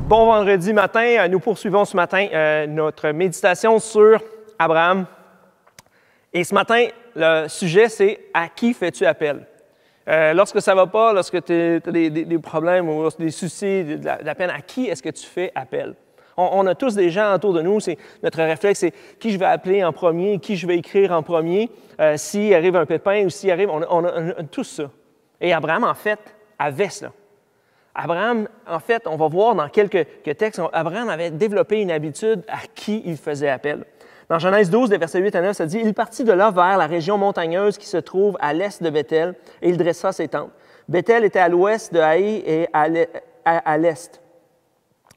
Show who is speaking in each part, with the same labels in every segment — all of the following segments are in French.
Speaker 1: Bon vendredi matin, nous poursuivons ce matin notre méditation sur Abraham. Et ce matin, le sujet, c'est « À qui fais-tu appel? » Lorsque ça ne va pas, lorsque tu as des problèmes ou des soucis, de la peine, à qui est-ce que tu fais appel? On a tous des gens autour de nous, notre réflexe, c'est qui je vais appeler en premier, qui je vais écrire en premier, s'il arrive un pépin ou s'il arrive, on a tout ça. Et Abraham, en fait, avait cela. Abraham, en fait, on va voir dans quelques textes, Abraham avait développé une habitude à qui il faisait appel. Dans Genèse 12, des versets 8 à 9, ça dit « Il partit de là vers la région montagneuse qui se trouve à l'est de Béthel, et il dressa ses tentes. Béthel était à l'ouest de Haï et à l'est.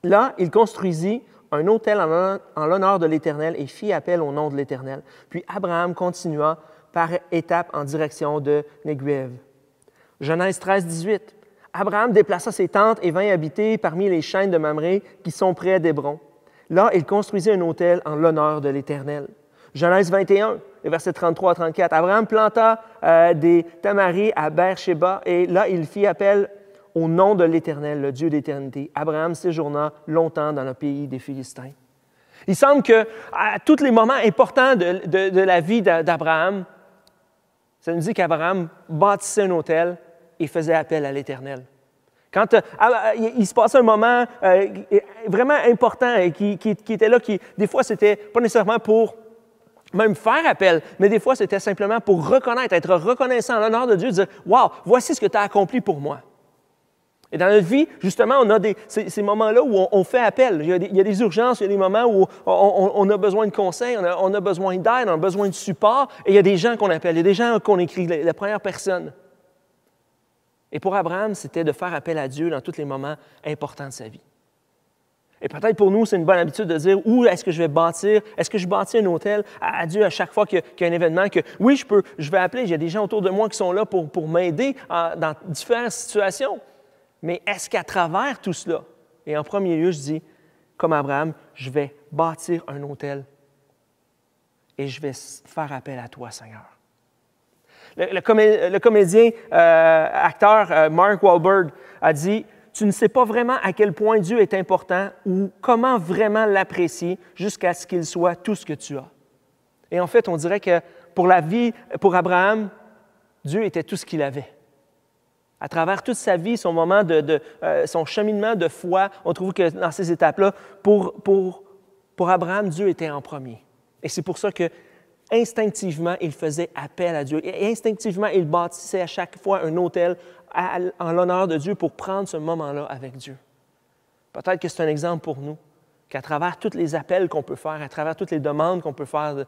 Speaker 1: Là, il construisit un autel en l'honneur de l'Éternel et fit appel au nom de l'Éternel. Puis Abraham continua par étapes en direction de Néguev. » Genèse 13, 18. Abraham déplaça ses tentes et vint habiter parmi les chênes de Mamré qui sont près d'Hébron. Là, il construisit un autel en l'honneur de l'Éternel. Genèse 21, les versets 33 à 34. Abraham planta des tamaris à Beer-Shéba et là, il fit appel au nom de l'Éternel, le Dieu d'éternité. Abraham séjourna longtemps dans le pays des Philistins. Il semble qu'à tous les moments importants de la vie d'Abraham, ça nous dit qu'Abraham bâtissait un autel et faisait appel à l'Éternel. Quand il se passait un moment vraiment important et qui était là, des fois, c'était pas nécessairement pour même faire appel, mais des fois, c'était simplement pour reconnaître, être reconnaissant en l'honneur de Dieu, dire « Wow, voici ce que tu as accompli pour moi. » Et dans notre vie, justement, on a ces moments-là où on fait appel. Il y a des urgences, il y a des moments où on a besoin de conseils, on a besoin d'aide, on a besoin de support, et il y a des gens qu'on appelle, il y a des gens qu'on écrit, la première personne. Et pour Abraham, c'était de faire appel à Dieu dans tous les moments importants de sa vie. Et peut-être pour nous, c'est une bonne habitude de dire où est-ce que je vais bâtir? Est-ce que je bâtis un autel à Dieu à chaque fois qu'il y a un événement que, oui, je vais appeler, il y a des gens autour de moi qui sont là pour m'aider dans différentes situations. Mais est-ce qu'à travers tout cela, et en premier lieu, je dis, comme Abraham, je vais bâtir un autel et je vais faire appel à toi, Seigneur. Le comédien, acteur Mark Wahlberg a dit « Tu ne sais pas vraiment à quel point Dieu est important ou comment vraiment l'apprécier jusqu'à ce qu'il soit tout ce que tu as. » Et en fait, on dirait que pour la vie, pour Abraham, Dieu était tout ce qu'il avait. À travers toute sa vie, son moment son cheminement de foi, on trouve que dans ces étapes-là, pour Abraham, Dieu était en premier. Et c'est pour ça que instinctivement, il faisait appel à Dieu. Et instinctivement, il bâtissait à chaque fois un autel en l'honneur de Dieu pour prendre ce moment-là avec Dieu. Peut-être que c'est un exemple pour nous, qu'à travers tous les appels qu'on peut faire, à travers toutes les demandes qu'on peut faire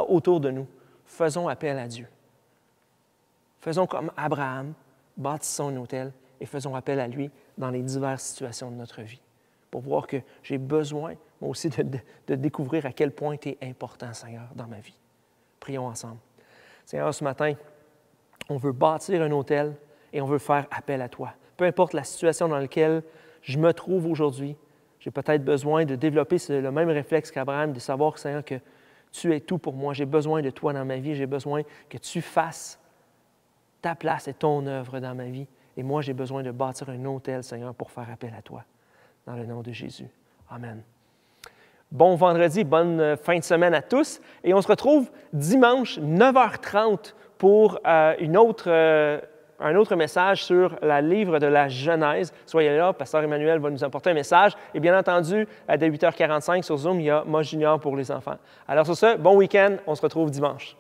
Speaker 1: autour de nous, faisons appel à Dieu. Faisons comme Abraham, bâtissons un autel et faisons appel à lui dans les diverses situations de notre vie, pour voir que j'ai besoin, moi aussi, de découvrir à quel point tu es important, Seigneur, dans ma vie. Prions ensemble. Seigneur, ce matin, on veut bâtir un autel et on veut faire appel à toi. Peu importe la situation dans laquelle je me trouve aujourd'hui, j'ai peut-être besoin de développer le même réflexe qu'Abraham, de savoir, Seigneur, que tu es tout pour moi. J'ai besoin de toi dans ma vie. J'ai besoin que tu fasses ta place et ton œuvre dans ma vie. Et moi, j'ai besoin de bâtir un autel, Seigneur, pour faire appel à toi. Dans le nom de Jésus. Amen. Bon vendredi, bonne fin de semaine à tous. Et on se retrouve dimanche, 9h30, pour un autre message sur le livre de la Genèse. Soyez là, Pasteur Emmanuel va nous apporter un message. Et bien entendu, dès 8h45 sur Zoom, il y a Moche Junior pour les enfants. Alors sur ce, bon week-end, on se retrouve dimanche.